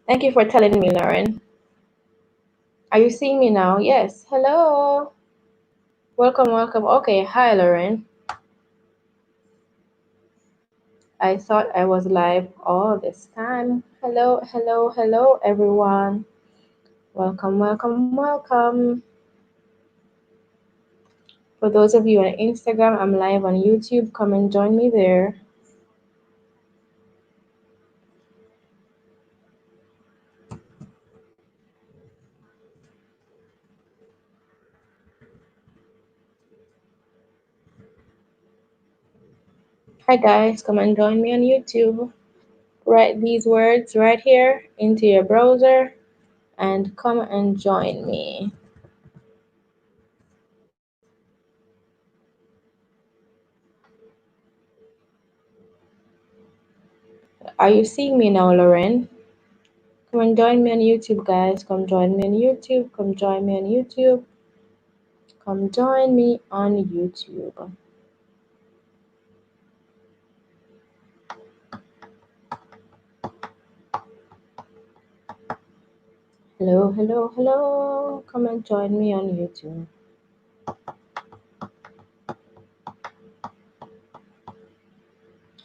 Thank you for telling me, Lauren. Are you seeing me now? Yes. Hello. Welcome, welcome. Okay. Hi, Lauren. I thought I was live all this time. Hello, hello, hello, everyone. Welcome, welcome, welcome. For those of you on Instagram, I'm live on YouTube. Come and join me there. Hi, guys. Come and join me on YouTube. Write these words right here into your browser and come and join me. Are you seeing me now, Lauren? Come and join me on YouTube, guys. Come join me on YouTube. Come join me on YouTube. Come join me on YouTube. Hello, hello, hello. Come and join me on YouTube.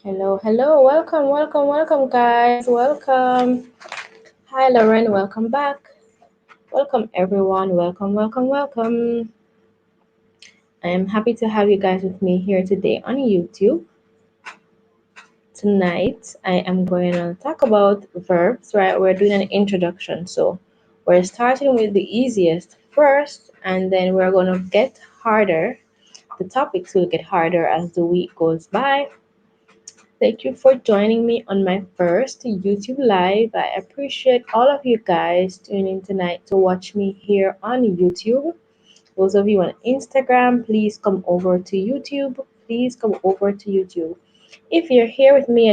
Hello, hello. Welcome, welcome, welcome, guys. Welcome. Hi, Lauren. Welcome back. Welcome, everyone. Welcome, welcome, welcome. I am happy to have you guys with me here today on YouTube. Tonight, I am going to talk about verbs, right? We're doing an introduction. So, we're starting with the easiest first, and then we're going to get harder. The topics will get harder as the week goes by. Thank you for joining me on my first YouTube Live. I appreciate all of you guys tuning in tonight to watch me here on YouTube. Those of you on Instagram, please come over to YouTube. Please come over to YouTube. If you're here with me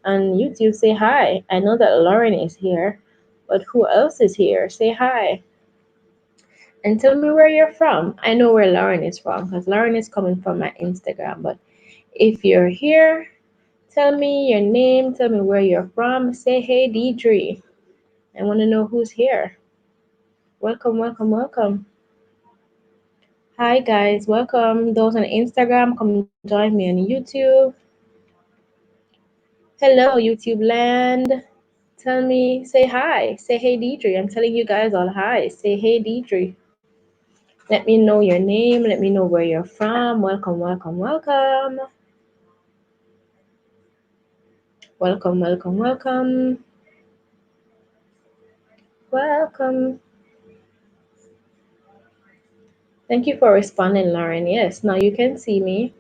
on YouTube, say hi. I know that Lauren is here, but who else is here? Say hi. And tell me where you're from. I know where Lauren is from because Lauren is coming from my Instagram. But if you're here, tell me your name, tell me where you're from. Say hey, Deidre. I want to know who's here. Welcome, welcome, welcome. Hi, guys. Welcome. Those on Instagram, come join me on YouTube. Hello, YouTube land. Tell me, say hi. Say hey, Deidre. I'm telling you guys all hi. Say hey, Deidre. Let me know your name. Let me know where you're from. Welcome, welcome, welcome. Welcome, welcome, welcome. Welcome. Thank you for responding, Lauren. Yes, now you can see me.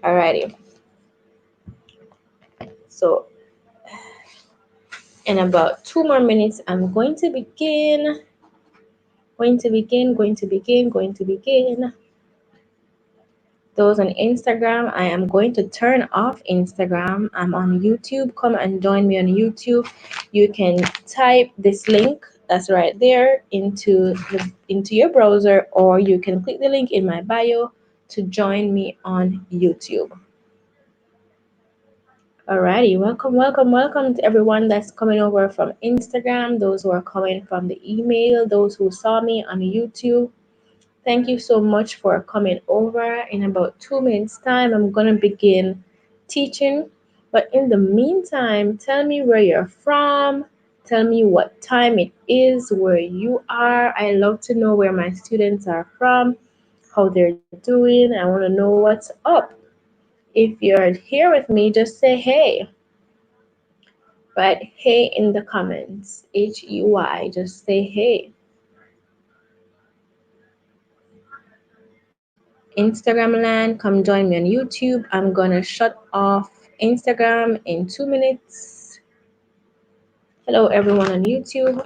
Alrighty. So, in about 2 more minutes, I'm going to begin. Going to begin, going to begin, going to begin. Those on Instagram, I am going to turn off Instagram. I'm on YouTube. Come and join me on YouTube. You can type this link that's right there into your browser, or you can click the link in my bio to join me on YouTube. Alrighty, welcome, welcome, welcome to everyone that's coming over from Instagram, those who are coming from the email, those who saw me on YouTube. Thank you so much for coming over. In about 2 minutes' time, I'm going to begin teaching. But in the meantime, tell me where you're from. Tell me what time it is where you are. I love to know where my students are from, how they're doing. I want to know what's up. If you're here with me, just say hey. Write hey in the comments. Hey. Just say hey. Instagram land, come join me on YouTube. I'm gonna shut off Instagram in 2 minutes. Hello, everyone on YouTube.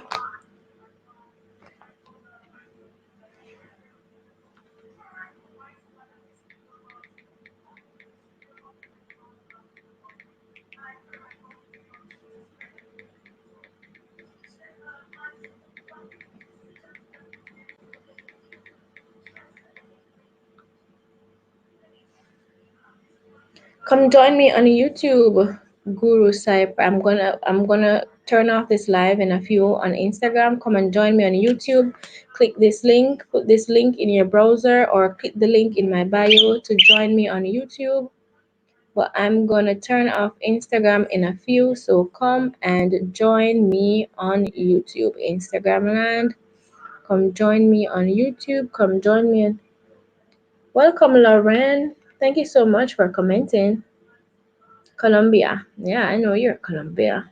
Come join me on YouTube. Guru Cypher. I'm gonna turn off this live in a few on Instagram. Come and join me on YouTube. Click this link, put this link in your browser, or click the link in my bio to join me on YouTube. But I'm gonna turn off Instagram in a few, so come and join me on YouTube. Instagram land. Come join me on YouTube. Come join me. Welcome, Lauren. Thank you so much for commenting. Colombia. Yeah, I know you're Colombia.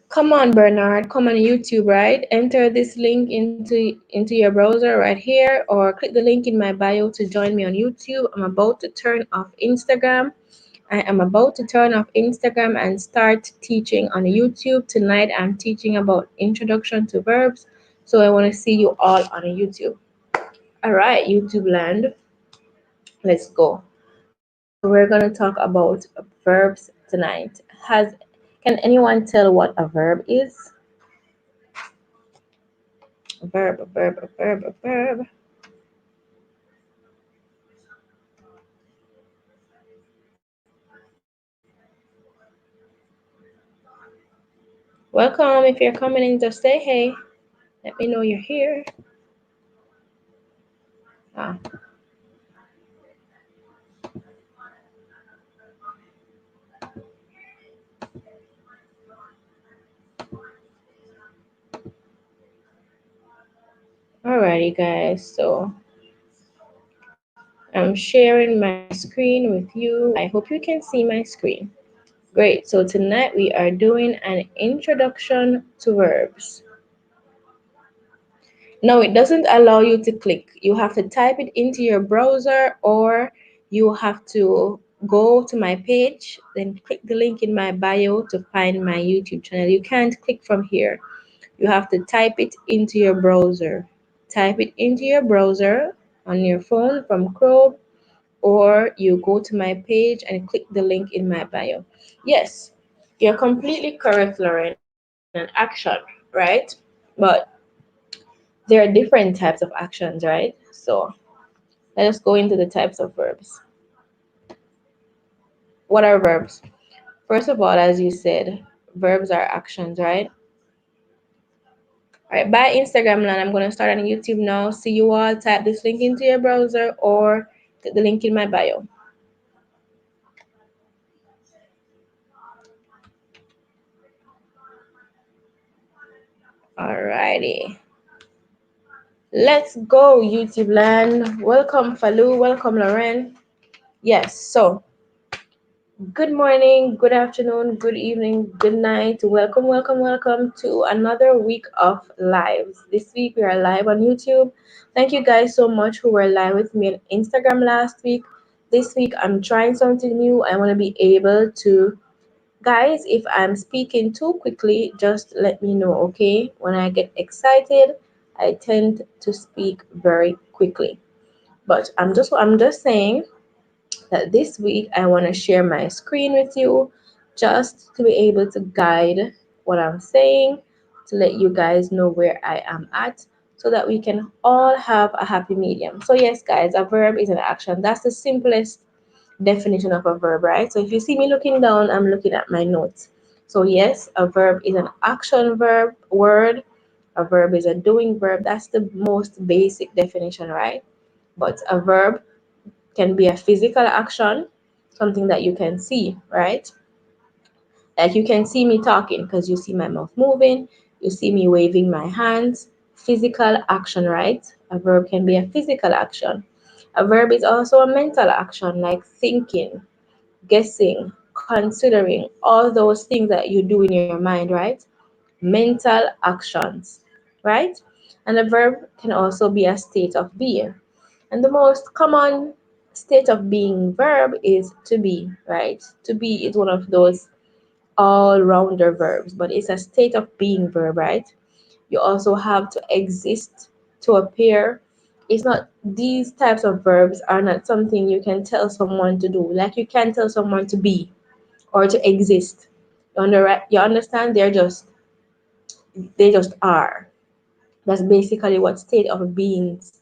Come on, Bernard. Come on YouTube, right? Enter this link into your browser right here, or click the link in my bio to join me on YouTube. I'm about to turn off Instagram. I am about to turn off Instagram and start teaching on YouTube. Tonight I'm teaching about introduction to verbs. So I want to see you all on YouTube. All right, YouTube land. Let's go. So we're going to talk about verbs tonight. Has Can anyone tell what a verb is? A verb, a verb, a verb, a verb. Welcome. If you're coming in, just say hey. Let me know you're here. Ah, alrighty, guys. So I'm sharing my screen with you. I hope you can see my screen. Great. So tonight we are doing an introduction to verbs. No, it doesn't allow you to click. You have to type it into your browser, or you have to go to my page, then click the link in my bio to find my YouTube channel. You can't click from here. You have to type it into your browser. Type it into your browser on your phone from Chrome, or you go to my page and click the link in my bio. Yes, you're completely correct, Lauren. It's an action, right? But there are different types of actions, right? So let us go into the types of verbs. What are verbs? First of all, as you said, verbs are actions, right? All right, bye Instagram land. I'm going to start on YouTube now. See you all. Type this link into your browser or click the link in my bio. Alrighty. Let's go, YouTube land. Welcome, Falou. Welcome, Lauren. Yes, so good morning, good afternoon, good evening, good night. Welcome, welcome, welcome to another week of lives. This week we are live on YouTube. Thank you guys so much who were live with me on Instagram last week. This week I'm trying something new. I want to be able to, guys, if I'm speaking too quickly, just let me know, okay? When I get excited, I tend to speak very quickly. But I'm just saying that this week I want to share my screen with you just to be able to guide what I'm saying, to let you guys know where I am at, so that we can all have a happy medium. So, yes, guys, a verb is an action. That's the simplest definition of a verb, right? So, if you see me looking down, I'm looking at my notes. So, yes, a verb is an action verb word. A verb is a doing verb. That's the most basic definition, right? But a verb can be a physical action, something that you can see, right? Like you can see me talking because you see my mouth moving, you see me waving my hands. Physical action, right? A verb can be a physical action. A verb is also a mental action, like thinking, guessing, considering, all those things that you do in your mind, right? Mental actions, right? And a verb can also be a state of being. And the most common state of being verb is to be, right? To be is one of those all rounder verbs, but it's a state of being verb, right? You also have to exist, to appear. It's not, these types of verbs are not something you can tell someone to do. Like you can't tell someone to be or to exist. You understand? They just are. That's basically what state of beings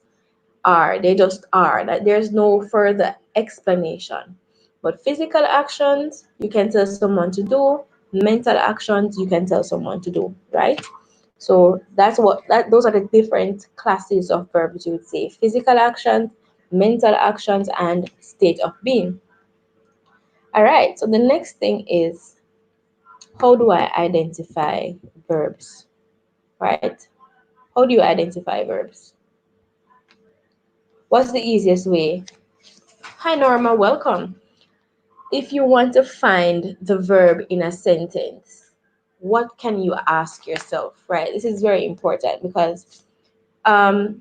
are. They just are. That there's no further explanation. But physical actions, you can tell someone to do. Mental actions, you can tell someone to do, right? So those are the different classes of verbs you would say. Physical actions, mental actions, and state of being. All right, so the next thing is, how do I identify verbs, right? How do you identify verbs? What's the easiest way? Hi, Norma, welcome. If you want to find the verb in a sentence, what can you ask yourself, right? This is very important because um,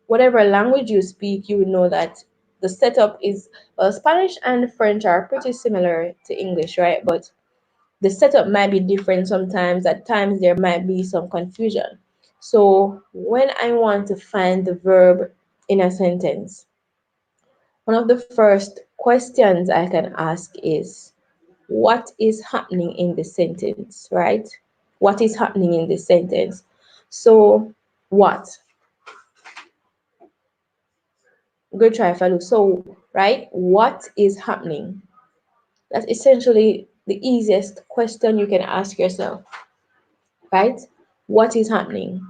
whatever language you speak, you would know that the setup is, well, Spanish and French are pretty similar to English, right? But the setup might be different sometimes. At times, there might be some confusion. So when I want to find the verb in a sentence, one of the first questions I can ask is, what is happening in the sentence, right? What is happening in the sentence? So, what? Good try, Falu. So, right, what is happening? That's essentially the easiest question you can ask yourself, right? What is happening?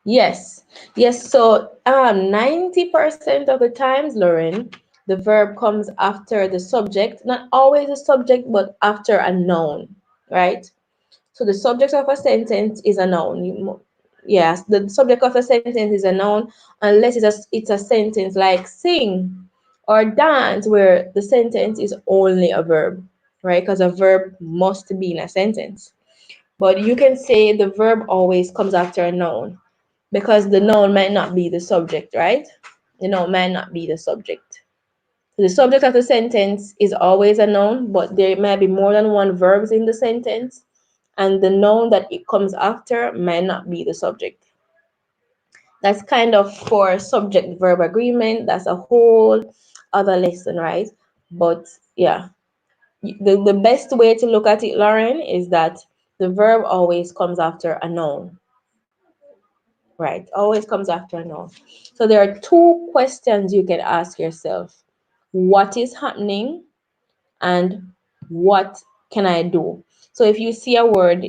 Yes, yes. So, 90% of the times, Lauren, the verb comes after the subject, not always the subject, but after a noun, right? So the subject of a sentence is a noun. Yes, the subject of a sentence is a noun unless it's a sentence like sing or dance where the sentence is only a verb, right? Because a verb must be in a sentence. But you can say the verb always comes after a noun because the noun might not be the subject, right? The noun might not be the subject. The subject of the sentence is always a noun, but there might be more than one verbs in the sentence, and the noun that it comes after might not be the subject. That's kind of for subject verb agreement. That's a whole other lesson, right? But yeah, the best way to look at it, Lauren, is that the verb always comes after a noun, right? Always comes after a noun. So there are two questions you can ask yourself: what is happening and what can I do? So if you see a word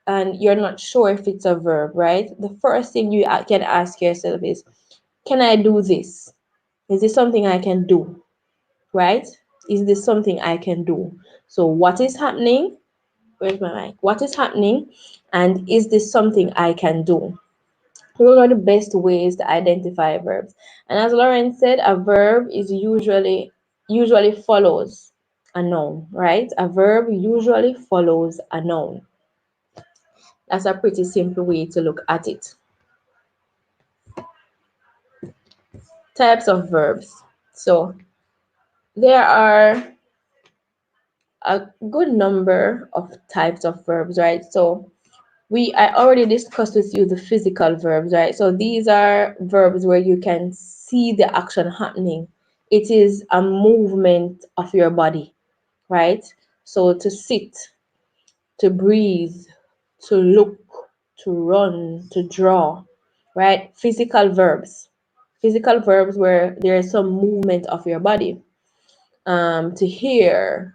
and you're not sure if it's a verb, right? The first thing you can ask yourself is, can I do this? Is this something I can do? Right? Is this something I can do? So what is happening? Where's my mic? What is happening? And is this something I can do? Those are the best ways to identify verbs. And as Lauren said, a verb is usually follows a noun, right? A verb usually follows a noun. That's a pretty simple way to look at it. Types of verbs. So there are a good number of types of verbs, right? So I already discussed with you the physical verbs, right? So these are verbs where you can see the action happening. It is a movement of your body, right? So to sit, to breathe, to look, to run, to draw, right? Physical verbs. Physical verbs where there is some movement of your body. To hear,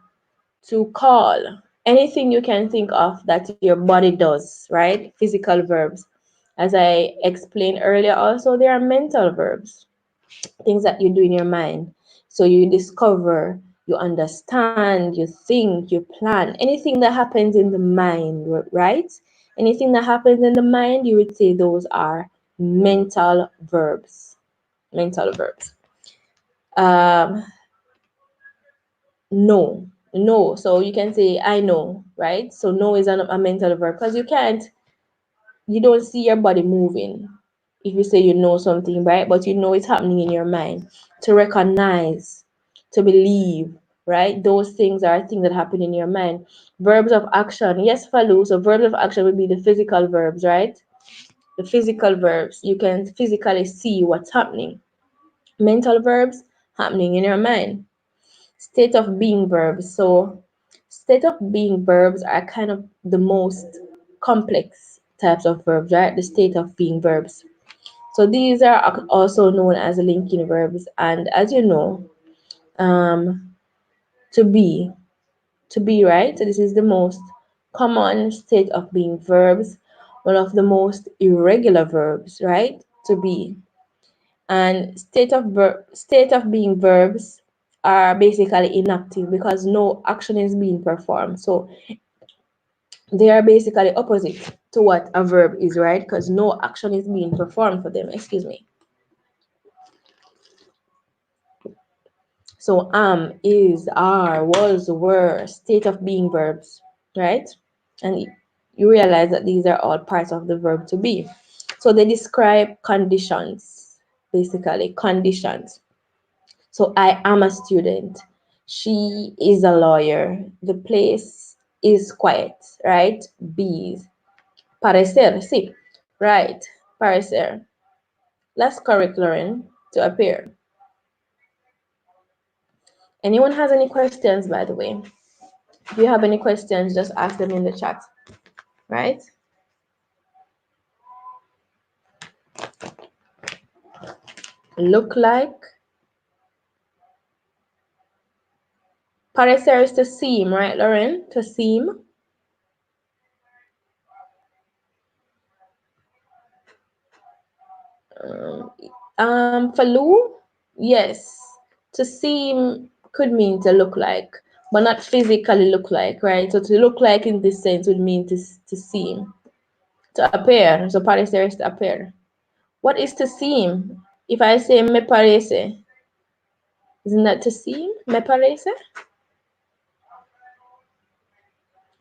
to call, anything you can think of that your body does, right? Physical verbs. As I explained earlier, also, there are mental verbs, things that you do in your mind. So you discover, you understand, you think, you plan, anything that happens in the mind, right? Anything that happens in the mind, you would say those are mental verbs. Mental verbs. Um, no, no. So you can say I know, right? So no is a mental verb because you don't see your body moving if you say you know something, right? But you know it's happening in your mind. To recognize, to believe, right? Those things are things that happen in your mind. Verbs of action, yes, Falu. So verbs of action would be the physical verbs, right? The physical verbs. You can physically see what's happening. Mental verbs happening in your mind. State of being verbs. So state of being verbs are kind of the most complex types of verbs, right? The state of being verbs. So these are also known as linking verbs. And as you know, um, to be, to be, right? So this is the most common state of being verbs, one of the most irregular verbs, right? To be. And state of being verbs are basically inactive because no action is being performed. So they are basically opposite to what a verb is, right? Because no action is being performed for them. Excuse me. So is, are, was, were, state of being verbs, right? And you realize that these are all parts of the verb to be. So they describe conditions, basically conditions. So I am a student. She is a lawyer. The place is quiet, right? Bees. Parecer, sí. Right. Parecer. Less correct, Lauren, to appear. Anyone has any questions, by the way? If you have any questions, just ask them in the chat, right? Look like. Parecer is to seem, right, Lauren? To seem. For Lou, yes. To seem could mean to look like, but not physically look like, right? So to look like in this sense would mean to seem, to appear. So parecer is to appear. What is to seem? If I say me parece, isn't that to seem? Me parece?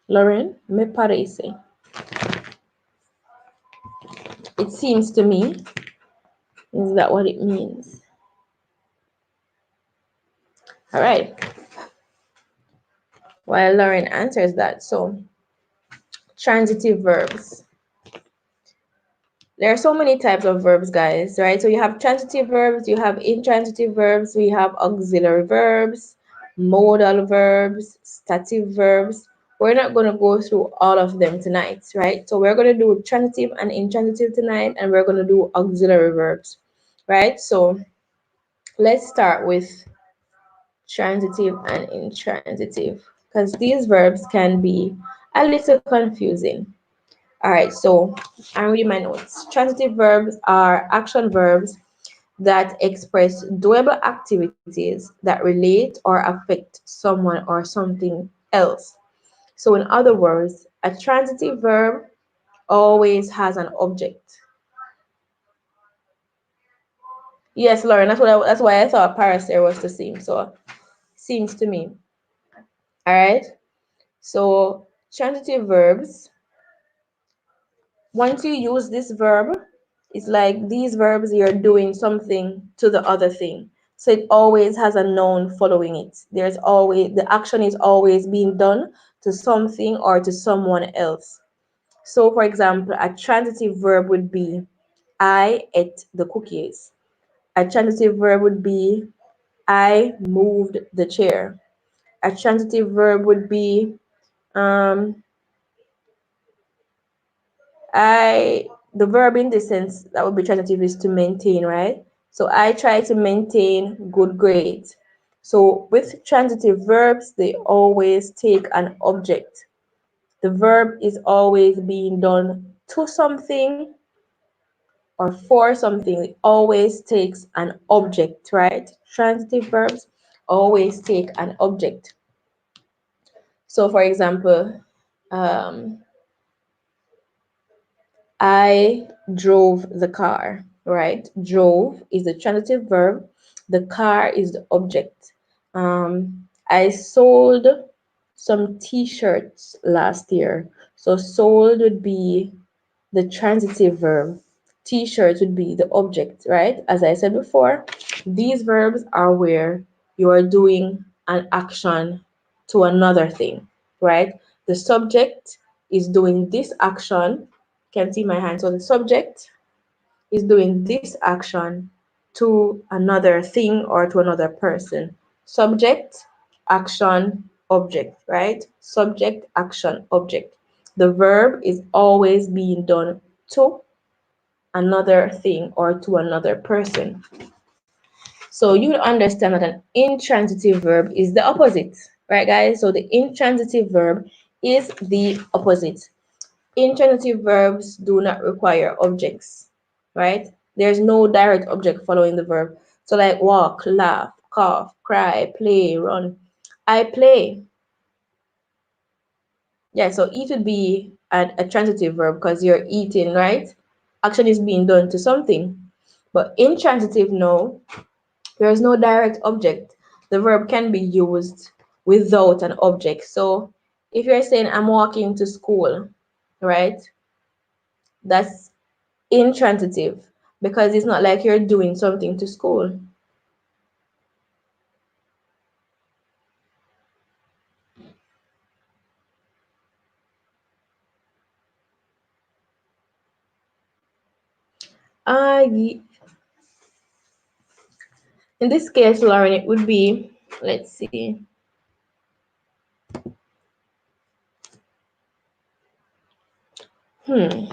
Lauren, me parece. It seems to me. Is that what it means? All right. While Lauren answers that, so transitive verbs. There are so many types of verbs, guys, right? So you have transitive verbs, you have intransitive verbs, we have auxiliary verbs, modal verbs, stative verbs. We're not going to go through all of them tonight, right? So we're going to do transitive and intransitive tonight, and we're going to do auxiliary verbs, right? So let's start with transitive and intransitive because these verbs can be a little confusing. All right, so I'm reading my notes. Transitive verbs are action verbs that express doable activities that relate or affect someone or something else. So, in other words, a transitive verb always has an object. Yes, Lauren, that's why I thought parasair was the same. So, seems to me. All right. So, transitive verbs, once you use this verb, it's like these verbs, you're doing something to the other thing. So it always has a noun following it. There's always, the action is always being done to something or to someone else. So, for example, a transitive verb would be I ate the cookies. A transitive verb would be I moved the chair. A transitive verb would be um, the verb in this sense that would be transitive is to maintain, right? So I try to maintain good grades. So with transitive verbs, they always take an object. The verb is always being done to something or for something. It always takes an object, right? Transitive verbs always take an object. So for example, um, I drove the car, right? Drove is the transitive verb. The car is the object. I sold some t-shirts last year. So sold would be the transitive verb. T-shirts would be the object, right? As I said before, these verbs are where you are doing an action to another thing, right? The subject is doing this action. Can see my hand. So the subject is doing this action to another thing or to another person. Subject, action, object, right? Subject, action, object. The verb is always being done to another thing or to another person. So you would understand that an intransitive verb is the opposite, right, guys? So the intransitive verb is the opposite. Intransitive verbs do not require objects, right? There's no direct object following the verb. So like walk, laugh, cough, cry, play, run. I play. Yeah, so eat would be a transitive verb because you're eating, right? Action is being done to something. But intransitive, no, there is no direct object. The verb can be used without an object. So if you're saying I'm walking to school, right? That's intransitive because it's not like you're doing something to school. Ye- in this case, Lauren, it would be, let's see. Hmm.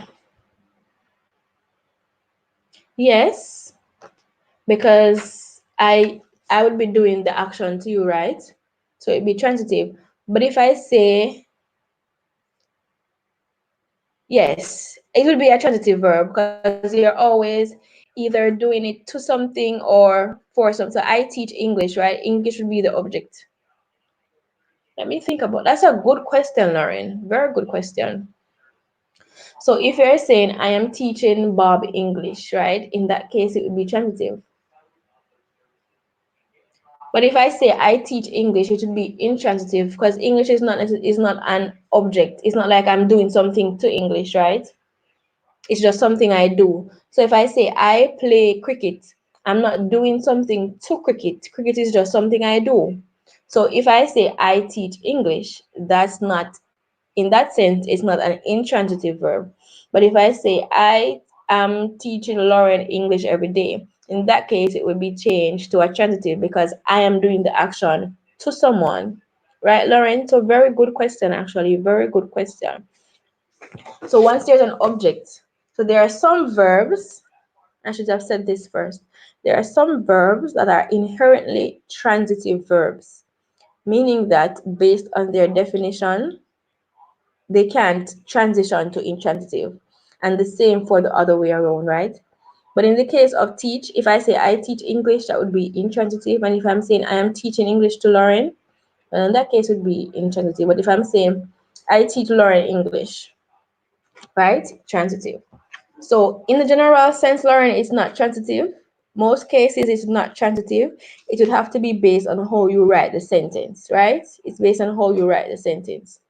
Yes, because I would be doing the action to you, right? So it'd be transitive. But if I say yes, it will be a transitive verb because you're always either doing it to something or for something. So I teach English, right? English would be the object. Let me think about that's a good question, Lauren. Very good question. So if you're saying I am teaching Bob English, right? In that case, it would be transitive. But if I say I teach English, it would be intransitive because English is not an object. It's not like I'm doing something to English, right? It's just something I do. So if I say I play cricket, I'm not doing something to cricket. Cricket is just something I do. So if I say I teach English, that's not, in that sense, it's not an intransitive verb. But if I say I am teaching Lauren English every day, in that case, it would be changed to a transitive because I am doing the action to someone. Right, Lauren? So very good question, actually. Very good question. So once there's an object, so there are some verbs, I should have said this first. There are some verbs that are inherently transitive verbs, meaning that based on their definition, they can't transition to intransitive. And the same for the other way around, right? But in the case of teach, if I say I teach English, that would be intransitive. And if I'm saying I am teaching English to Lauren, then in that case would be intransitive. But if I'm saying I teach Lauren English, right? Transitive. So in the general sense, Lauren, it's not transitive. Most cases it's not transitive. It would have to be based on how you write the sentence, right? It's based on how you write the sentence.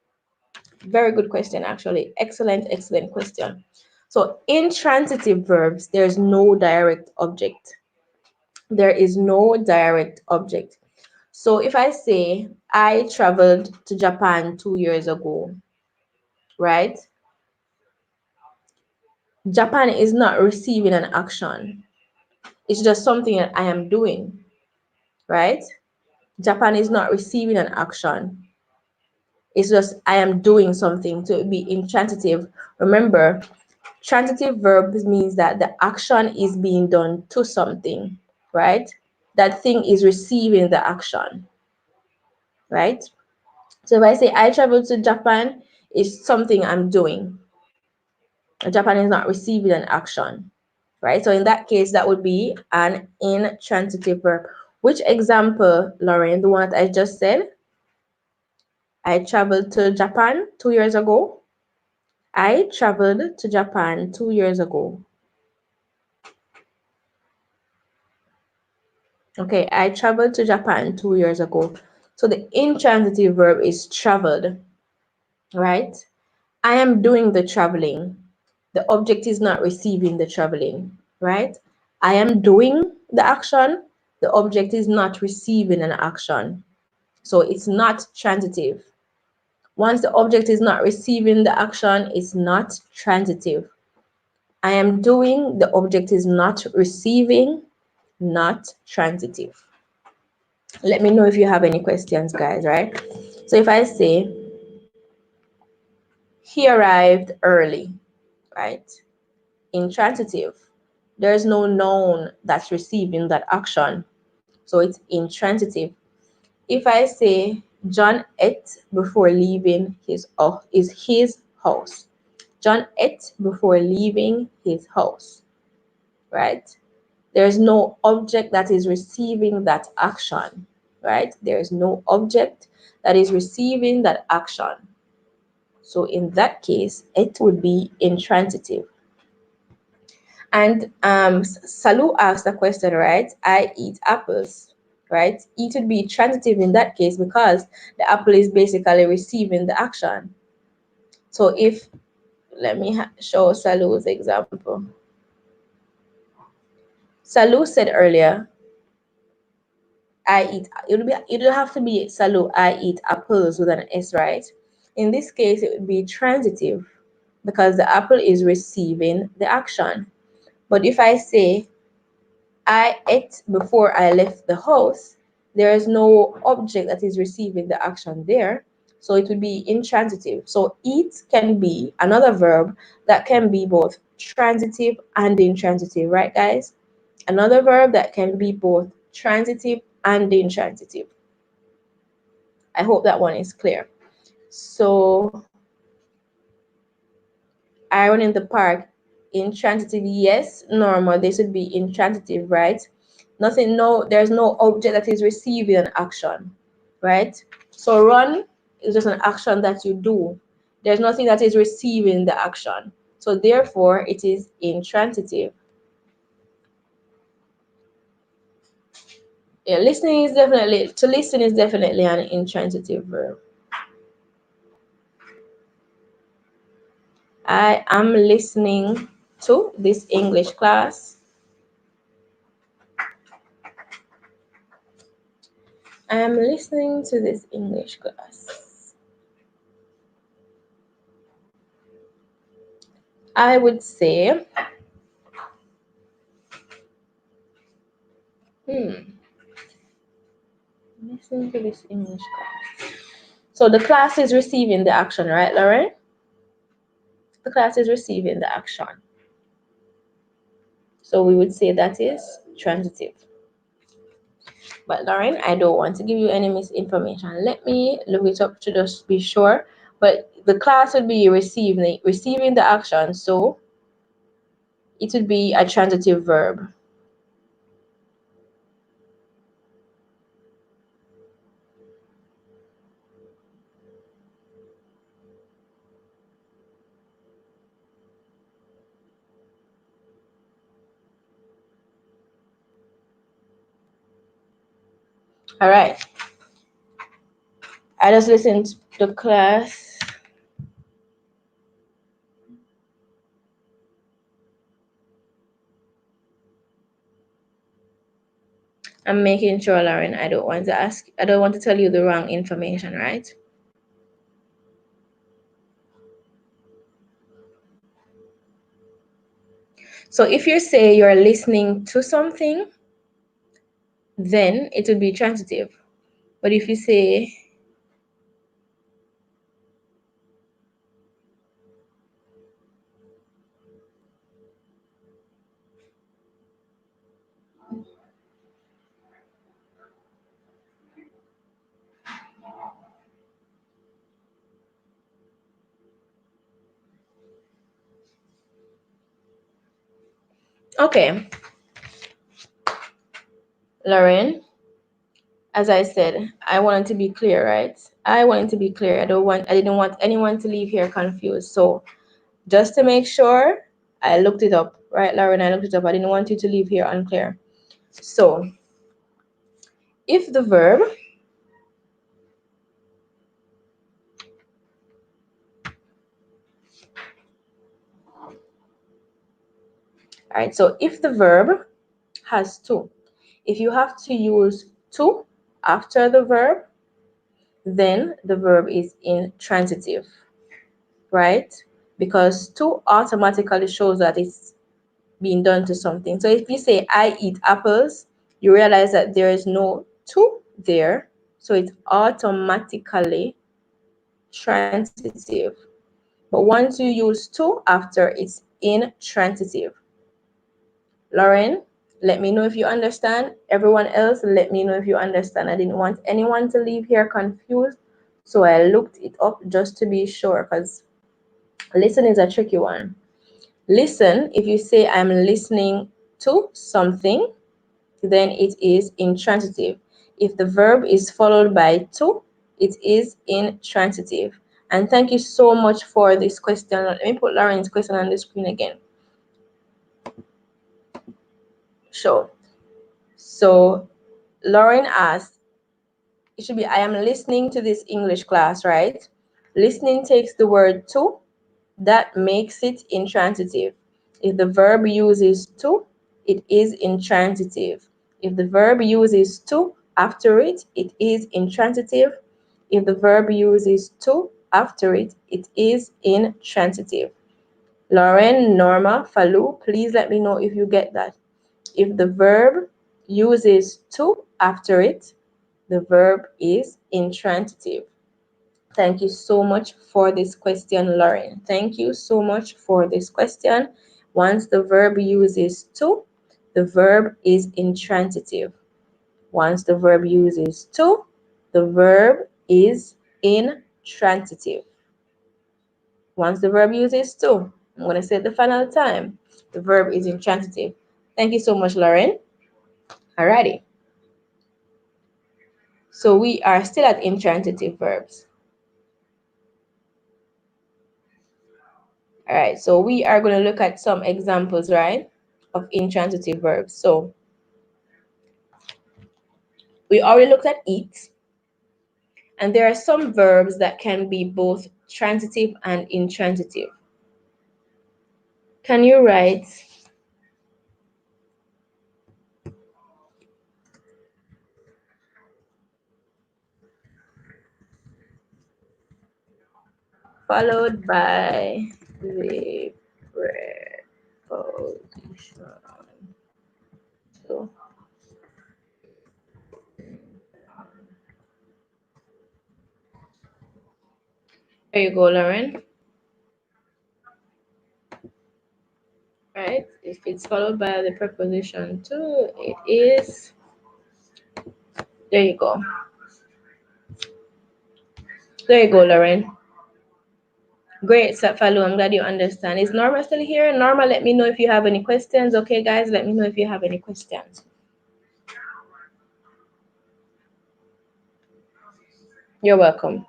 Very good question, actually. Excellent, excellent question. So in transitive verbs, there's no direct object. There is no direct object. So if I say I traveled to Japan 2 years ago, right? Japan is not receiving an action. It's just something that I am doing, right? Japan is not receiving an action. It's just I am doing something to be intransitive. Remember, transitive verbs means that the action is being done to something, right? That thing is receiving the action, right? So if I say I traveled to Japan, it's something I'm doing. Japan is not receiving an action, right? So in that case, that would be an intransitive verb. Which example, Lauren, the one that I just said? I traveled to Japan 2 years ago. I traveled to Japan 2 years ago. Okay, I traveled to Japan 2 years ago. So the intransitive verb is traveled, right? I am doing the traveling. The object is not receiving the traveling, right? I am doing the action. The object is not receiving an action. So it's not transitive. Once the object is not receiving the action, it's not transitive. I am doing, the object is not receiving, not transitive. Let me know if you have any questions, guys, right? So if I say, he arrived early, right? intransitive. There's no noun that's receiving that action, so it's intransitive. If I say John ate before leaving his house. John ate before leaving his house, right? There's no object that is receiving that action, right? There's no object that is receiving that action. So in that case, it would be intransitive. And Salu asked a question, right? I eat apples, right? Eat would be transitive in that case because the apple is basically receiving the action. So if, let me show Salu's example. Salu said earlier, it'll have to be Salu, I eat apples with an S, right? In this case, it would be transitive because the apple is receiving the action. But if I say, I ate before I left the house, there is no object that is receiving the action there. So it would be intransitive. So eat can be another verb that can be both transitive and intransitive, right, guys? Another verb that can be both transitive and intransitive. I hope that one is clear. So I run in the park, intransitive, yes. Normal, this would be intransitive, right? Nothing, no, there's no object that is receiving an action, right? So run is just an action that you do. There's nothing that is receiving the action. So therefore, it is intransitive. Yeah, to listen is definitely an intransitive verb. I am listening to this English class. I am listening to this English class. I would say, listen to this English class. So the class is receiving the action, right, Lauren? The class is receiving the action. So we would say that is transitive. But Lauren, I don't want to give you any misinformation. Let me look it up to just be sure. But the class would be receiving the action, so it would be a transitive verb. All right. I just listened to the class. I'm making sure, Lauren, I don't want to tell you the wrong information, right? So if you say you're listening to something, then it would be transitive. But if you say, okay, Lauren, as I said, I wanted to be clear, right? I wanted to be clear. I didn't want anyone to leave here confused. So just to make sure, I looked it up, right, Lauren? I looked it up. I didn't want you to leave here unclear. So if the verb, all right, so if the verb has to, if you have to use to after the verb, then the verb is intransitive, right? Because to automatically shows that it's being done to something. So if you say, I eat apples, you realize that there is no to there. So it's automatically transitive. But once you use to after, it's intransitive. Lauren, let me know if you understand. Everyone else, let me know if you understand. I didn't want anyone to leave here confused, so I looked it up just to be sure, because listen is a tricky one. Listen, if you say I'm listening to something, then it is intransitive. If the verb is followed by to, it is intransitive. And thank you so much for this question. Let me put Lauren's question on the screen again. Sure. So Lauren asked, it should be I am listening to this English class, right? Listening takes the word to, that makes it intransitive. If the verb uses to, it is intransitive. If the verb uses to after it, it is intransitive. If the verb uses to after it, it is intransitive. Lauren, Norma, Falu, please let me know if you get that. If the verb uses to after it, the verb is intransitive. Thank you so much for this question, Lauren. Thank you so much for this question. Once the verb uses to, the verb is intransitive. Once the verb uses to, the verb is intransitive. Once the verb uses to, I'm going to say it the final time, the verb is intransitive. Thank you so much, Lauren. Alrighty. So we are still at intransitive verbs. All right, so we are going to look at some examples, right, of intransitive verbs. So we already looked at eat, and there are some verbs that can be both transitive and intransitive. Can you write followed by the preposition? So, there you go, Lauren. Right? If it's followed by the preposition to, it is. There you go. There you go, Lauren. Great, Safalu. I'm glad you understand. Is Norma still here? Norma, let me know if you have any questions. Okay, guys, let me know if you have any questions. You're welcome.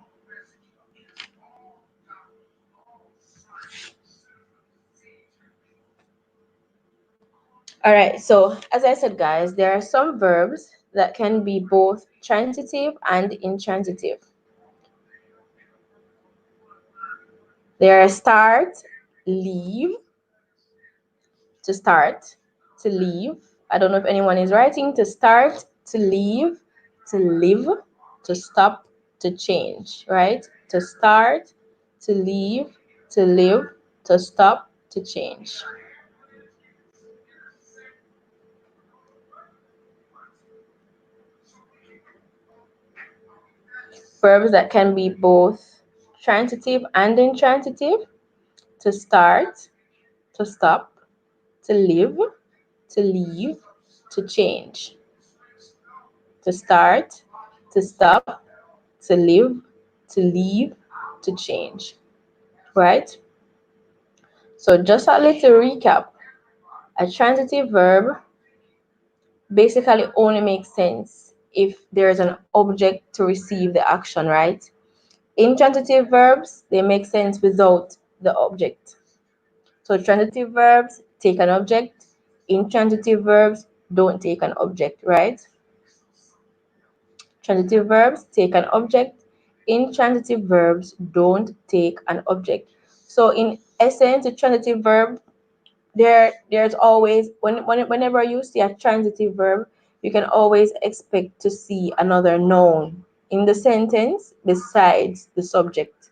All right, so as I said, guys, there are some verbs that can be both transitive and intransitive. There are start, leave, to start, to leave. I don't know if anyone is writing. To start, to leave, to live, to stop, to change, right? To start, to leave, to live, to stop, to change. Verbs that can be both transitive and intransitive. To start, to stop, to live, to leave, to change. To start, to stop, to live, to leave, to change, right? So just a little recap. A transitive verb basically only makes sense if there's an object to receive the action, right? Intransitive verbs, they make sense without the object. So transitive verbs take an object, intransitive verbs don't take an object, right? Transitive verbs take an object, intransitive verbs don't take an object. So in essence, a transitive verb, there's always, whenever you see a transitive verb, you can always expect to see another noun in the sentence besides the subject,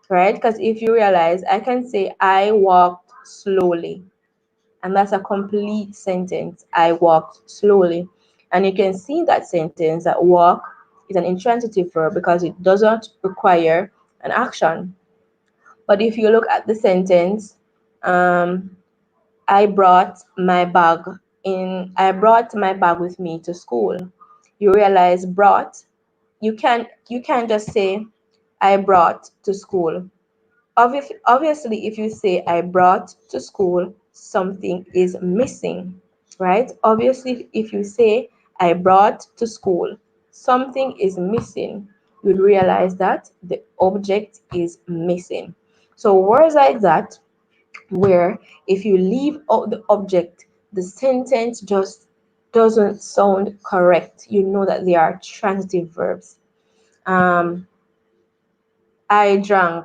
right? Because if you realize, I can say I walked slowly, and that's a complete sentence. I walked slowly. And you can see that sentence that walk is an intransitive verb because it doesn't require an action. But if you look at the sentence, I brought my bag I brought my bag with me to school. You realize brought, you can't just say I brought to school. Obviously, if you say I brought to school, something is missing, right? Obviously, if you say I brought to school, something is missing. You'd realize that the object is missing. So words like that, where if you leave out the object, the sentence just doesn't sound correct. You know that they are transitive verbs. Um, I drank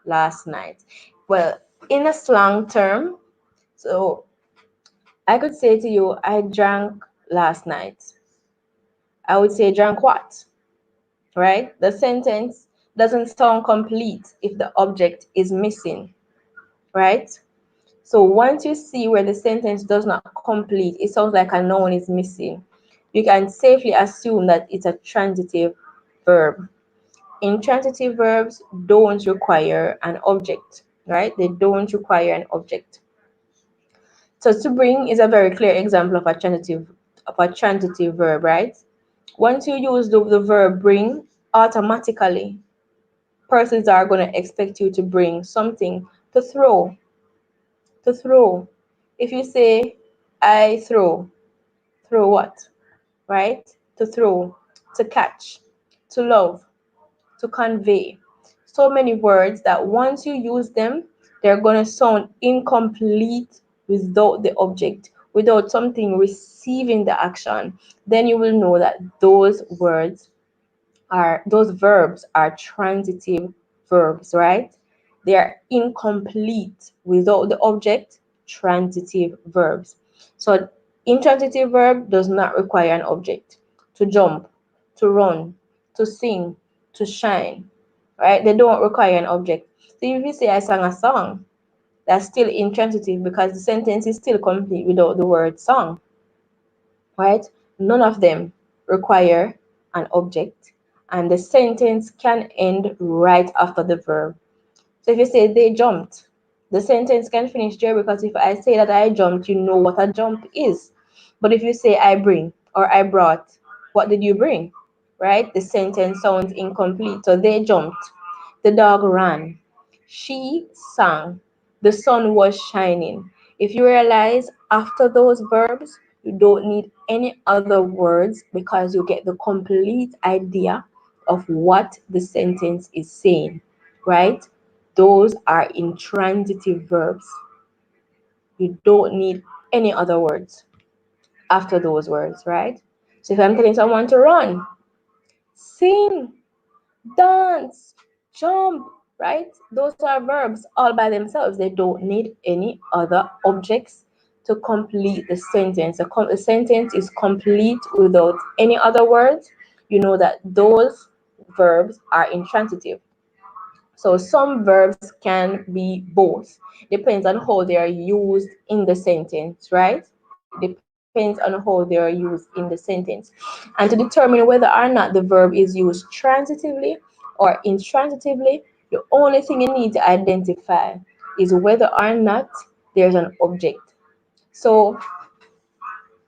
last night. Well, in a slang term, so I could say to you, I drank last night. I would say, drank what? Right? The sentence doesn't sound complete if the object is missing, right? So once you see where the sentence does not complete, it sounds like a noun is missing. You can safely assume that it's a transitive verb. Intransitive verbs don't require an object, right? They don't require an object. So to bring is a very clear example of a transitive verb, right? Once you use the verb bring, automatically persons are going to expect you to bring something to throw. To throw. If you say I throw what? Right? To throw, to catch, to love, to convey. So many words that once you use them, they're going to sound incomplete without the object, without something receiving the action. Then you will know that those verbs are transitive verbs, right? They are incomplete without the object, transitive verbs. So intransitive verb does not require an object. To jump, to run, to sing, to shine, right? They don't require an object. So if you say I sang a song, that's still intransitive because the sentence is still complete without the word song, right? None of them require an object, and the sentence can end right after the verb. So if you say they jumped, the sentence can finish there because if I say that I jumped, you know what a jump is. But if you say I bring or I brought, what did you bring? Right? The sentence sounds incomplete. So they jumped. The dog ran. She sang. The sun was shining. If you realize after those verbs, you don't need any other words because you get the complete idea of what the sentence is saying, right? Those are intransitive verbs. You don't need any other words after those words, right? So if I'm telling someone to run, sing, dance, jump, right? Those are verbs all by themselves. They don't need any other objects to complete the sentence. The sentence is complete without any other words. You know that those verbs are intransitive. So some verbs can be both. Depends on how they are used in the sentence, right? Depends on how they are used in the sentence. And to determine whether or not the verb is used transitively or intransitively, the only thing you need to identify is whether or not there's an object. So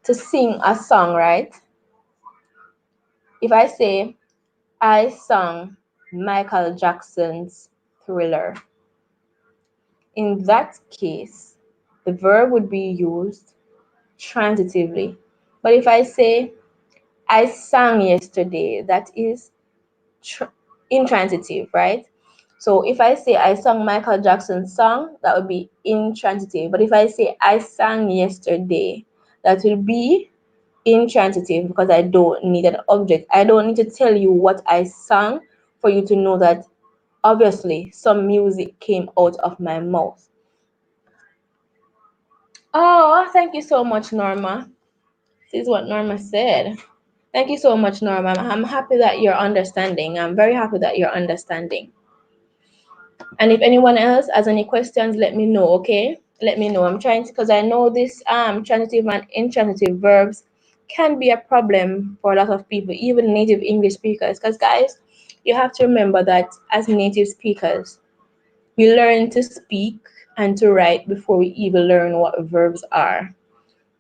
to sing a song, right? If I say I sung Michael Jackson's Thriller, in that case, the verb would be used transitively. But if I say, I sang yesterday, that is intransitive, right? So if I say I sang Michael Jackson's song, that would be intransitive. But if I say I sang yesterday, that will be intransitive because I don't need an object. I don't need to tell you what I sang for you to know that obviously some music came out of my mouth. Oh, thank you so much, Norma. This is what Norma said. Thank you so much, Norma. I'm happy that you're understanding. I'm very happy that you're understanding. And if anyone else has any questions, let me know, okay? Let me know. I'm trying to, because I know this transitive and intransitive verbs can be a problem for a lot of people, even native English speakers. Because, guys, you have to remember that as native speakers, we learn to speak and to write before we even learn what verbs are.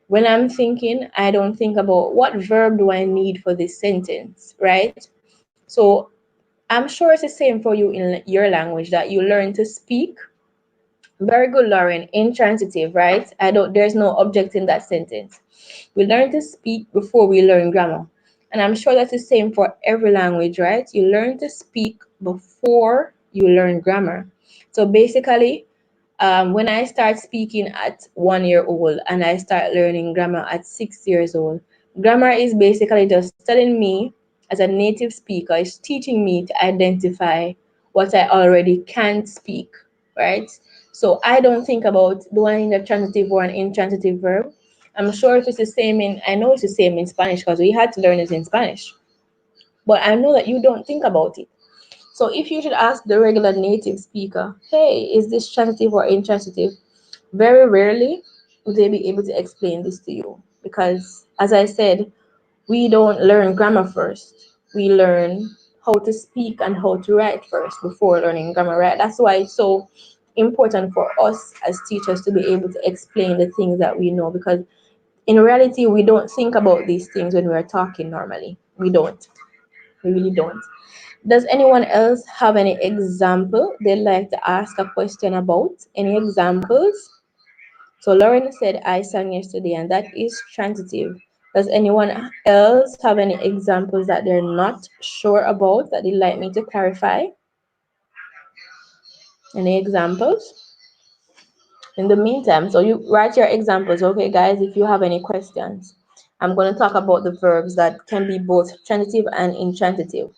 When I'm thinking, I don't think about what verb do I need for this sentence, right? So I'm sure it's the same for you in your language that you learn to speak. Very good, Lauren. Intransitive, right? I don't. There's no object in that sentence. We learn to speak before we learn grammar, and I'm sure that's the same for every language, right? You learn to speak before you learn grammar. So basically, when I start speaking at 1 year old and I start learning grammar at 6 years old, grammar is basically just telling me, as a native speaker, is teaching me to identify what I already can speak, right? So I don't think about, do I need a transitive or an intransitive verb? I'm sure if it's the same in, I know it's the same in Spanish because we had to learn it in Spanish, but I know that you don't think about it. So if you should ask the regular native speaker, hey, is this transitive or intransitive? Very rarely will they be able to explain this to you because, as I said, we don't learn grammar first. We learn how to speak and how to write first before learning grammar, right? That's why it's so important for us as teachers to be able to explain the things that we know because in reality, we don't think about these things when we're talking normally. We don't. We really don't. Does anyone else have any example they'd like to ask a question about? Any examples? So Lauren said, I sang yesterday, and that is transitive. Does anyone else have any examples that they're not sure about that they'd like me to clarify? Any examples? In the meantime, so you write your examples, okay, guys, if you have any questions. I'm going to talk about the verbs that can be both transitive and intransitive.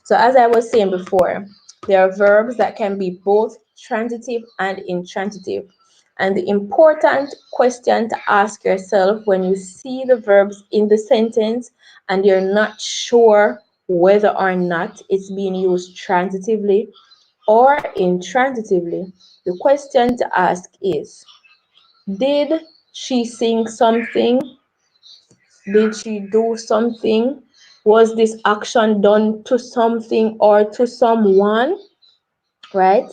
So as I was saying before, there are verbs that can be both transitive and intransitive. And the important question to ask yourself when you see the verbs in the sentence and you're not sure whether or not it's being used transitively or intransitively, the question to ask is, did she sing something? Did she do something? Was this action done to something or to someone? Right?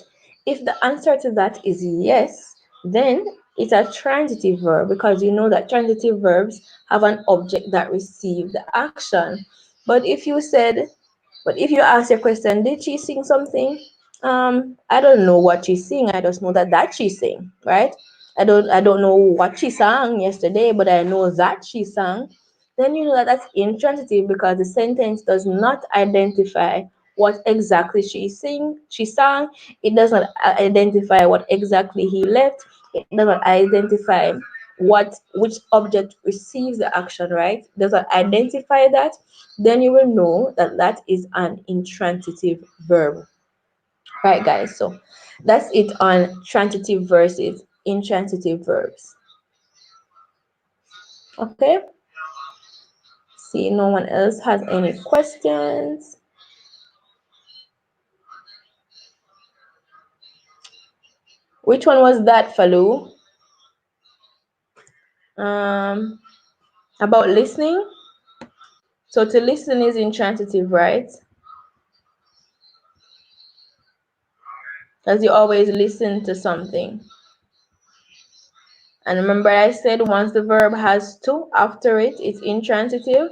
If the answer to that is yes, then it's a transitive verb because you know that transitive verbs have an object that received the action. But if you ask your question, did she sing something? I don't know what she sing. I just know that she sing, right? I don't know what she sang yesterday, but I know that she sang. Then you know that that's intransitive because the sentence does not identify what exactly she sang. It does not identify what exactly he left. It does not identify which object receives the action, right? It does not identify that. Then you will know that that is an intransitive verb. Right, guys? So that's it on transitive versus intransitive verbs. Okay? See, no one else has any questions. Which one was that, Falu? Um, about listening? So to listen is intransitive, right? Because you always listen to something. And remember I said once the verb has to after it, it's intransitive.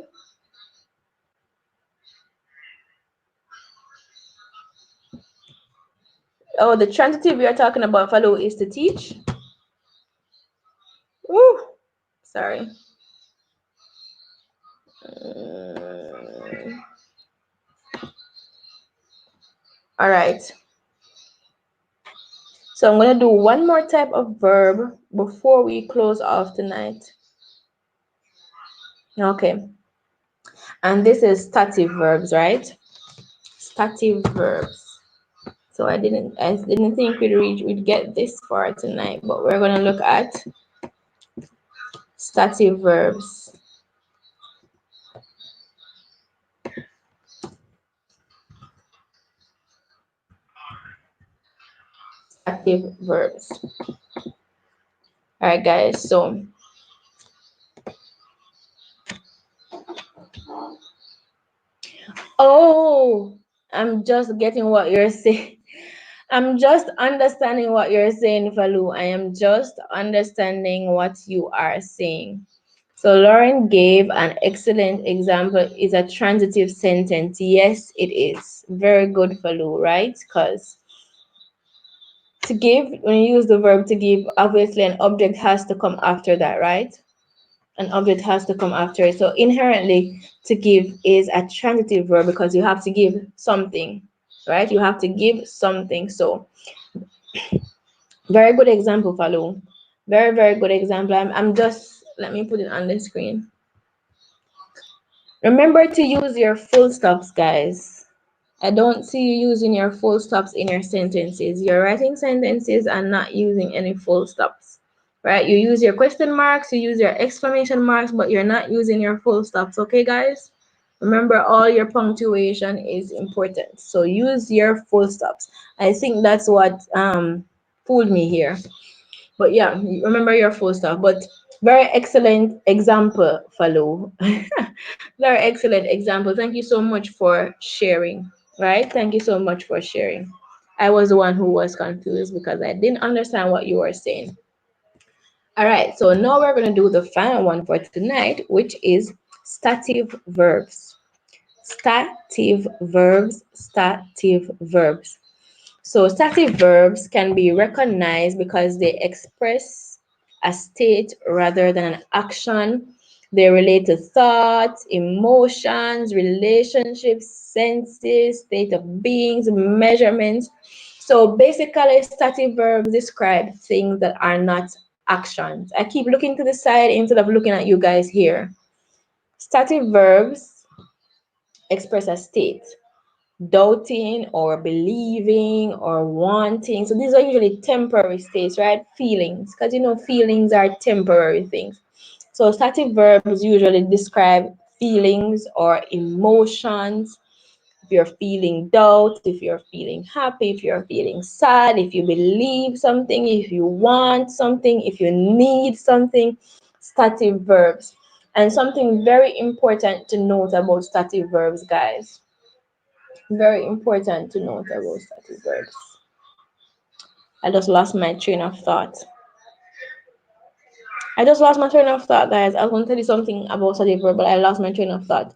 Oh, the transitive we are talking about, follow, is to teach. Ooh, sorry. All right. So I'm going to do one more type of verb before we close off tonight. Okay. And this is stative verbs, right? Stative verbs. So I didn't think we'd get this far tonight, but we're going to look at stative verbs. Stative verbs. All right, guys. So oh, I'm just getting what you're saying. I'm just understanding what you're saying, Falu. I am just understanding what you are saying. So Lauren gave an excellent example. Is a transitive sentence. Yes, it is. Very good, Falu, right? Because to give, when you use the verb to give, obviously an object has to come after that, right? An object has to come after it. So inherently, to give is a transitive verb because you have to give something, right? You have to give something. So very good example, Falu. Very, very good example. I'm just, let me put it on the screen. Remember to use your full stops, guys. I don't see you using your full stops in your sentences. You're writing sentences and not using any full stops, right? You use your question marks, you use your exclamation marks, but you're not using your full stops, okay, guys? Remember, all your punctuation is important. So use your full stops. I think that's what fooled me here. But yeah, remember your full stop. But very excellent example, Falu. Very excellent example. Thank you so much for sharing. Right? Thank you so much for sharing. I was the one who was confused because I didn't understand what you were saying. All right, so now we're going to do the final one for tonight, which is stative verbs. Stative verbs, stative verbs. So stative verbs can be recognized because they express a state rather than an action. They relate to thoughts, emotions, relationships, senses, state of beings, measurements. So basically, stative verbs describe things that are not actions. I keep looking to the side instead of looking at you guys here. Stative verbs express a state, doubting or believing or wanting. So these are usually temporary states, right? Feelings, because feelings are temporary things. So stative verbs usually describe feelings or emotions. If you're feeling doubt, if you're feeling happy, if you're feeling sad, if you believe something, if you want something, if you need something, stative verbs. And something very important to note about stative verbs, guys, very important to note about static verbs. I just lost my train of thought. I just lost my train of thought, guys. I was going to tell you something about static verb, but I lost my train of thought.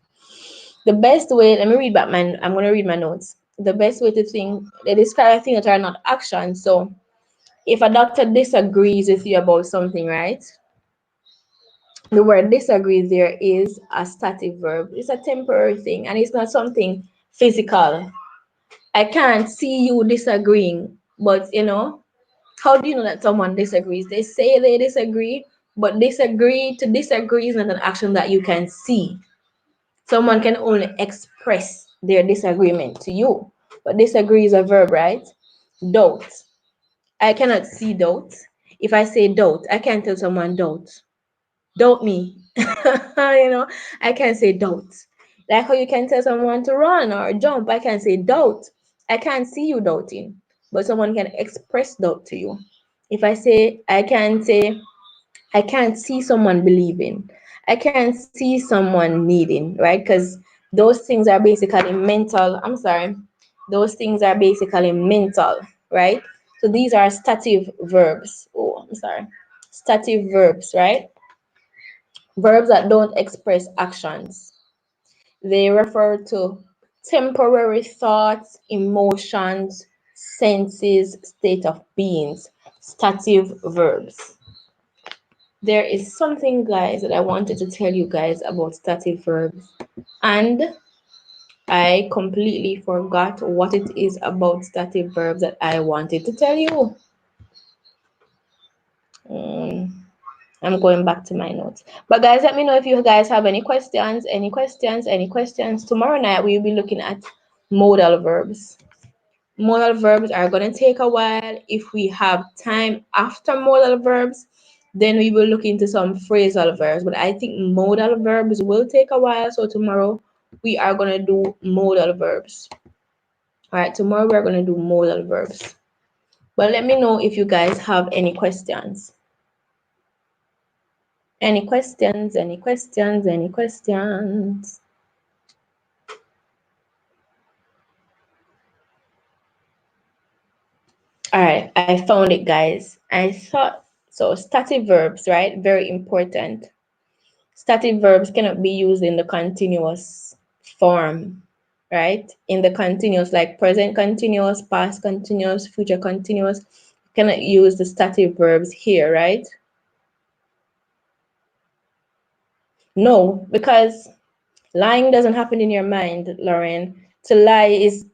The best way, let me read back my, I'm going to read my notes. The best way to think, they describe things that are not actions. So if a doctor disagrees with you about something, right? The word disagree there is a static verb. It's a temporary thing and it's not something physical. I can't see you disagreeing, but how do you know that someone disagrees? They say they disagree, but disagree is not an action that you can see. Someone can only express their disagreement to you. But disagree is a verb, right? Doubt. I cannot see doubt. If I say doubt, I can't tell someone doubt. Doubt me. I can't say doubt. Like how you can tell someone to run or jump, I can say doubt. I can't see you doubting, but someone can express doubt to you. If I can't see someone believing. I can't see someone needing, right? Because those things are basically mental. I'm sorry. Those things are basically mental, right? So these are stative verbs. Oh, I'm sorry. Stative verbs, right? Verbs that don't express actions. They refer to temporary thoughts, emotions, senses, state of beings. Stative verbs. There is something, guys, that I wanted to tell you guys about stative verbs, and I completely forgot what it is about stative verbs that I wanted to tell you. I'm going back to my notes. But guys, let me know if you guys have any questions, any questions, any questions. Tomorrow night we'll be looking at modal verbs. Modal verbs are going to take a while. If we have time after modal verbs, then we will look into some phrasal verbs. But I think modal verbs will take a while. So tomorrow we are going to do modal verbs. All right, tomorrow we're going to do modal verbs. But let me know if you guys have any questions. Any questions? Any questions? Any questions? All right, I found it, guys. I thought so. Stative verbs, right? Very important. Stative verbs cannot be used in the continuous form, right? In the continuous, like present continuous, past continuous, future continuous, you cannot use the stative verbs here, right? No, because lying doesn't happen in your mind, Lauren. To lie is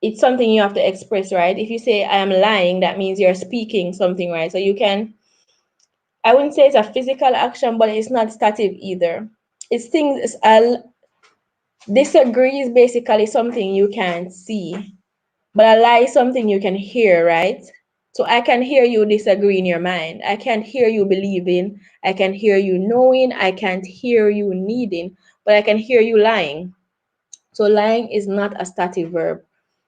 it's something you have to express, right? If you say I am lying, that means you're speaking something, right? So you can, I wouldn't say it's a physical action, but it's not stative either. It's things disagree is basically something you can't see, but a lie is something you can hear, right? So I can hear you disagree in your mind. I can't hear you believing. I can hear you knowing. I can't hear you needing, but I can hear you lying. So lying is not a static verb,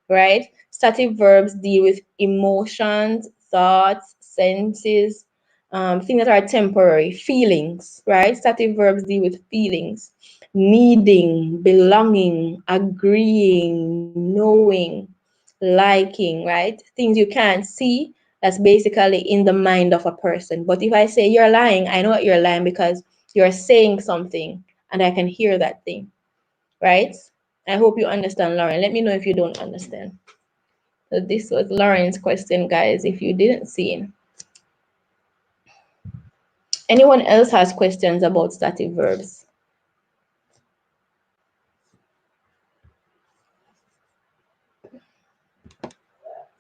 right? Static verbs deal with emotions, thoughts, senses, things that are temporary, feelings, right? Static verbs deal with feelings, needing, belonging, agreeing, knowing, liking, right? Things you can't see. That's basically in the mind of a person. But if I say you're lying, I know that you're lying because you're saying something and I can hear that thing, right? I hope you understand, Lauren. Let me know if you don't understand. So this was Lauren's question, guys, if you didn't see. Anyone else has questions about static verbs?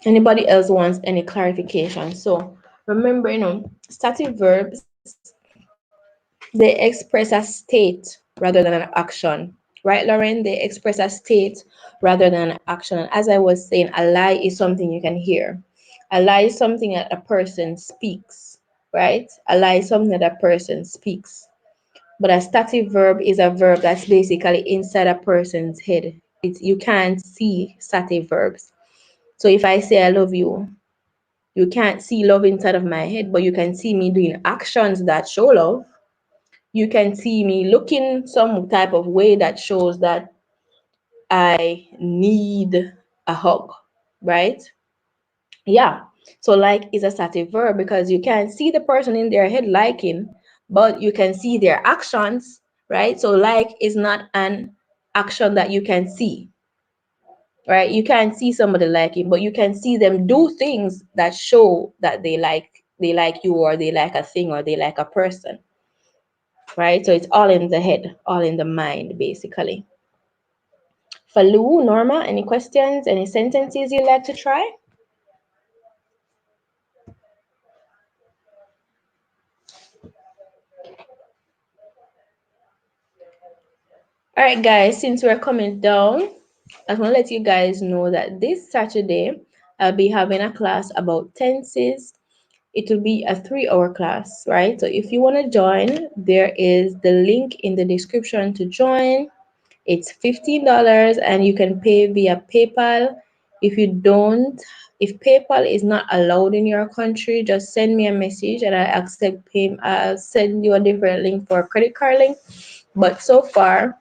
Anybody else wants any clarification? So remember, static verbs, they express a state rather than an action. Right, Lauren? They express a state rather than an action. And as I was saying, a lie is something you can hear. A lie is something that a person speaks, right? A lie is something that a person speaks. But a static verb is a verb that's basically inside a person's head. It's, you can't see static verbs. So if I say I love you, you can't see love inside of my head, but you can see me doing actions that show love. You can see me looking some type of way that shows that I need a hug, right? Yeah. So like is a static verb because you can't see the person in their head liking, but you can see their actions, right? So like is not an action that you can see, right? You can't see somebody liking, but you can see them do things that show that they like you or they like a thing or they like a person, right? So it's all in the head, all in the mind, basically. Falu, Norma, any questions, any sentences you'd like to try? All right, guys, since we're coming down, I want to let you guys know that this Saturday I'll be having a class about tenses. It will be a 3 hour class, right? So if you want to join, there is the link in the description to join. It's $15 and you can pay via PayPal. If you don't, if PayPal is not allowed in your country, just send me a message and I accept payment. I'll send you a different link for a credit card link. But so far,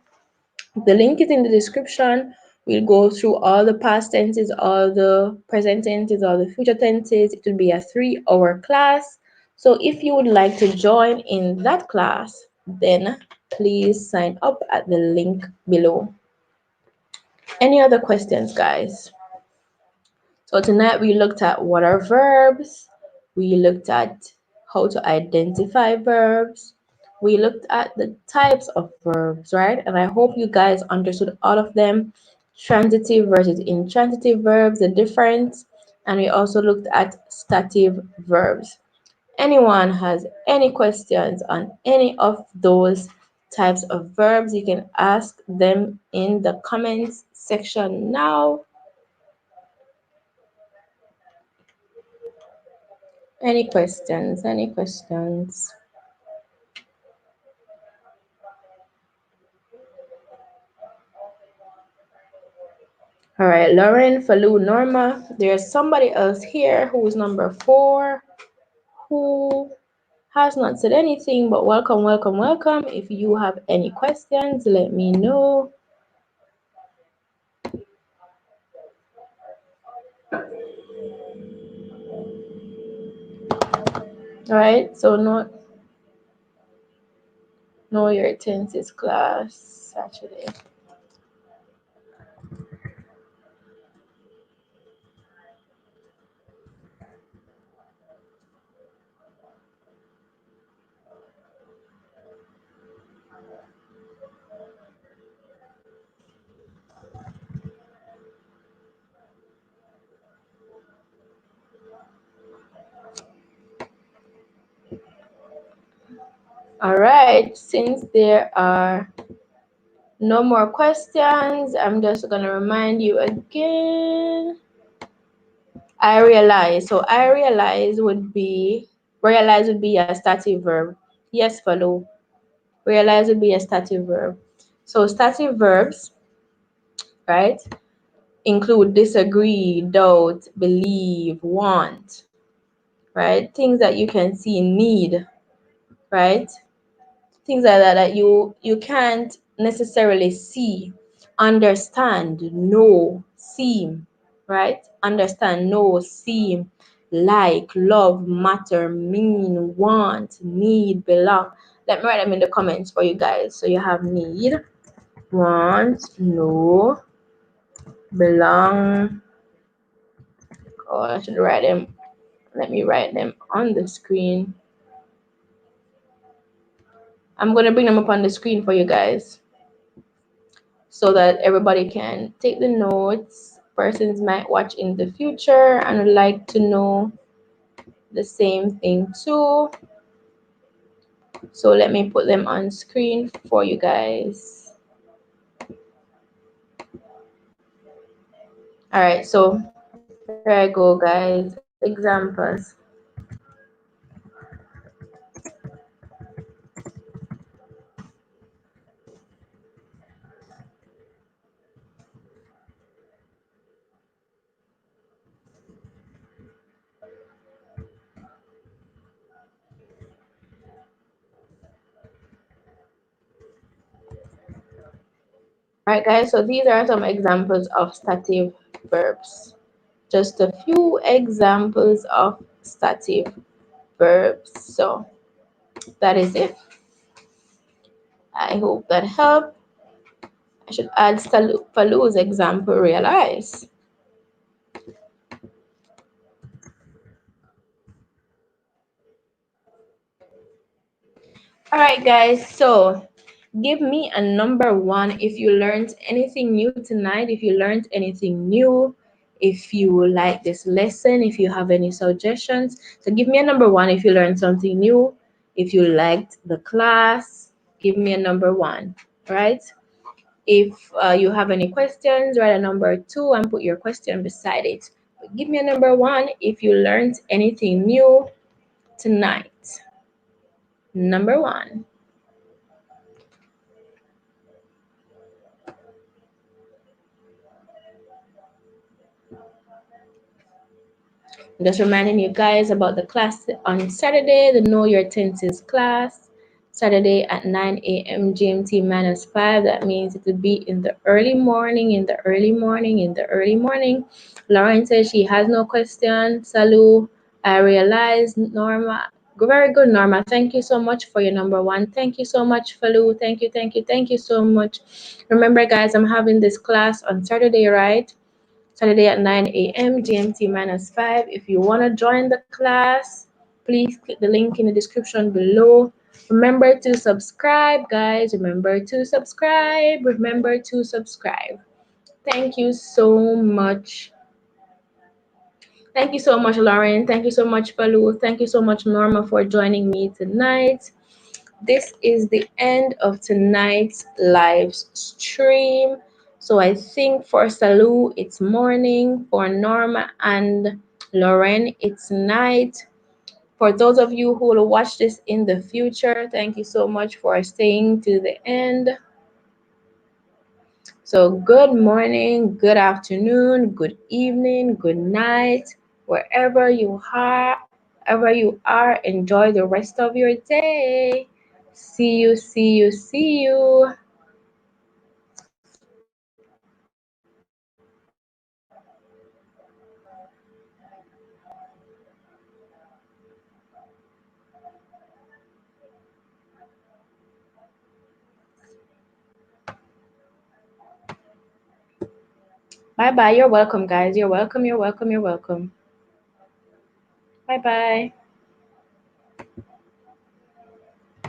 the link is in the description. We'll go through all the past tenses, all the present tenses, all the future tenses. It will be a 3 hour class. So if you would like to join in that class, then please sign up at the link below. Any other questions, guys? So tonight we looked at what are verbs, we looked at how to identify verbs, we looked at the types of verbs, right? And I hope you guys understood all of them. Transitive versus intransitive verbs, the difference, and we also looked at stative verbs. Anyone has any questions on any of those types of verbs, you can ask them in the comments section now. Any questions? Any questions? All right, Lauren, Falu, Norma. There's somebody else here who is number 4 who has not said anything, but welcome, welcome, welcome. If you have any questions, let me know. Right? So know your tenses class Saturday. All right, since there are no more questions, I'm just gonna remind you again. I realize. So realize would be a stative verb. Yes, follow. Realize would be a stative verb. So stative verbs, right, include disagree, doubt, believe, want, right? Things that you can see need, right? Things like that that you can't necessarily see, understand, know, seem, right? Understand, know, seem, like, love, matter, mean, want, need, belong. Let me write them in the comments for you guys. So you have need, want, know, belong. Oh, I should write them. Let me write them on the screen. I'm gonna bring them up on the screen for you guys, so that everybody can take the notes. Persons might watch in the future and would like to know the same thing too. So let me put them on screen for you guys. All right, so here I go, guys. Examples. All right, guys, so these are some examples of stative verbs. Just a few examples of stative verbs. So that is it. I hope that helped. I should add Falu's example, realize. All right, guys, so give me a number one if you learned anything new tonight, if you learned anything new, if you like this lesson, if you have any suggestions. So give me a number one if you learned something new, if you liked the class, give me a number one, right? If you have any questions, write a number two and put your question beside it. But give me a number one if you learned anything new tonight. Number one. Just reminding you guys about the class on Saturday, the Know Your Tenses class. Saturday at 9 a.m. GMT minus 5. That means it will be in the early morning, in the early morning, in the early morning. Lauren says she has no question. Salu, I realize. Norma, very good, Norma. Thank you so much for your number one. Thank you so much, Falu. Thank you so much. Remember, guys, I'm having this class on Saturday, right? Saturday at 9 a.m. GMT minus 5. If you want to join the class, please click the link in the description below. Remember to subscribe, guys. Remember to subscribe. Remember to subscribe. Thank you so much. Thank you so much, Lauren. Thank you so much, Palu. Thank you so much, Norma, for joining me tonight. This is the end of tonight's live stream. So I think for Salu, it's morning. For Norma and Lauren, it's night. For those of you who will watch this in the future, thank you so much for staying to the end. So good morning, good afternoon, good evening, good night, wherever you are, enjoy the rest of your day. See you, see you, see you. Bye bye. You're welcome, guys. You're welcome. You're welcome. You're welcome. Bye bye.